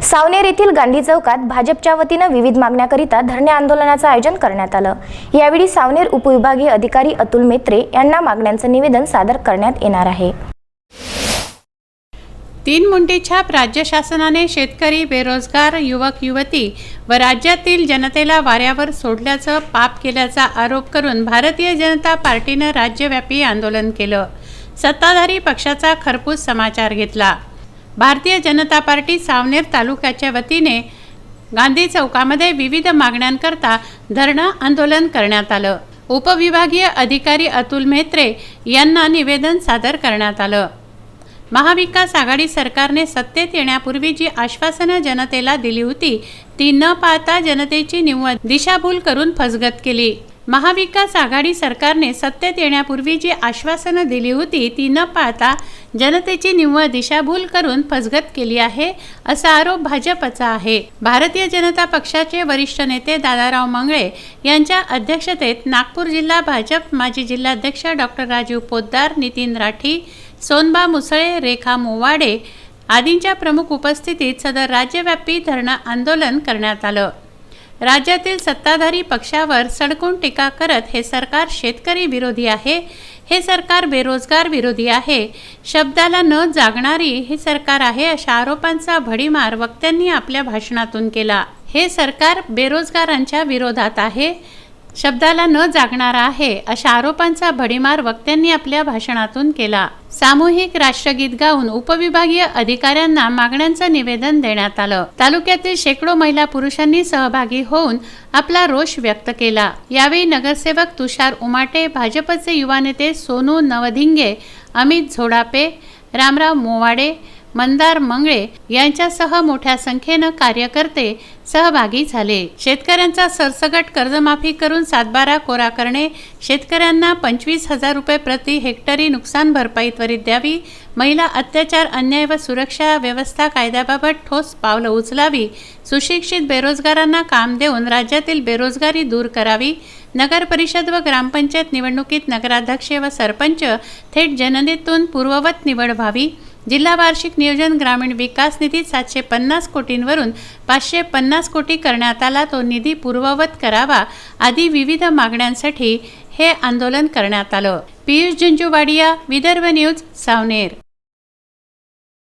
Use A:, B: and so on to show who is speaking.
A: सावनेर येथील गांधी चौकात भाजपच्या वतीने विविध मागण्याकरिता धरणे आंदोलनाचे आयोजन करण्यात आलं। यावेळी सावनेर उपविभागीय अधिकारी अतुल मेत्रे यांना मागण्यांचे निवेदन सादर करण्यात येणार आहे।
B: 3 मुंडी छाप राज्य शासनाने शेतकरी, बेरोजगार, युवक युवती व राज्यातील जनतेला वाऱ्यावर सोडल्याचं पाप केल्याचा आरोप करून भारतीय जनता पार्टीने राज्यव्यापी आंदोलन केलं। सत्ताधारी पक्षाचा खरपूस समाचार घेतला। भारतीय जनता पार्टी सावनेर तालुक्याच्या वतीने गांधी चौकामध्ये विविध मागण्यांकरता धरणं आंदोलन करण्यात आलं। उपविभागीय अधिकारी अतुल मेत्रे यांना निवेदन सादर करण्यात आलं। महाविकास आघाडी सरकारने सत्तेत येण्यापूर्वी जी आश्वासनं जनतेला दिली होती ती न पाळता जनतेची निव्वळ दिशाभूल करून फसगत केली। महाविकास आघाडी सरकारने सत्तेत येण्यापूर्वी जी आश्वासनं दिली होती ती न पाळता जनतेची निव्वळ दिशाभूल करून फसगत केली आहे असा आरोप भाजपचा आहे। भारतीय जनता पक्षाचे वरिष्ठ नेते दादाराव मंगळे यांच्या अध्यक्षतेत नागपूर जिल्हा भाजप माजी जिल्हाध्यक्ष डॉक्टर राजीव पोद्दार, नितीन राठी, सोनबा मुसळे, रेखा मोवाडे आदींच्या प्रमुख उपस्थितीत सदर राज्यव्यापी धरणं आंदोलन करण्यात आलं। राज्यातील सत्ताधारी पक्षावर सडकून टीका करत हे सरकार शेतकरी विरोधी आहे, हे सरकार बेरोजगार विरोधी आहे, शब्दाला न जागणारी हे सरकार आहे अशा आरोपांचा भडीमार वक्त्यांनी आपल्या भाषणातून केला। हे सरकार बेरोजगारांच्या विरोधात आहे, शब्दाला न जागणारा आहे अशा आरोपांचा भडीमार वक्त्यांनी आपल्या भाषणातून केला। सामूहिक राष्ट्रगीत गाऊन उपविभागीय अधिकाऱ्यांना मागण्यांचं निवेदन देण्यात आलं। तालुक्यातील शेकडो महिला पुरुषांनी सहभागी होऊन आपला रोष व्यक्त केला। यावेळी नगरसेवक तुषार उमाटे, भाजपचे युवा नेते सोनू नवधिंगे, अमित झोडापे, रामराव मोवाडे, मंदार मंगळे यांच्यासह मोठ्या संख्येने कार्यकर्ते सहभागी झाले। शेतकऱ्यांचा सरसकट कर्जमाफी करून 7/12 कोरा करणे, शेतकऱ्यांना 25,000 रुपये प्रति हेक्टरी नुकसान भरपाई त्वरित द्यावी, महिला अत्याचार, अन्याय व सुरक्षा व्यवस्था कायद्याबाबत ठोस पावलं उचलावी, सुशिक्षित बेरोजगारांना काम देऊन राज्यातील बेरोजगारी दूर करावी, नगर परिषद व ग्रामपंचायत निवडणुकीत नगराध्यक्ष व सरपंच थेट जनतेतून पूर्ववत निवड व्हावी, जिल्हा वार्षिक नियोजन ग्रामीण विकास निधी 750 कोटींवरून 550 कोटी करण्यात आला, तो निधी पूर्ववत करावा आदी विविध मागण्यांसाठी हे आंदोलन करण्यात आलं। पियुष जंजुवाडिया, विदर्भ न्यूज, सावनेर।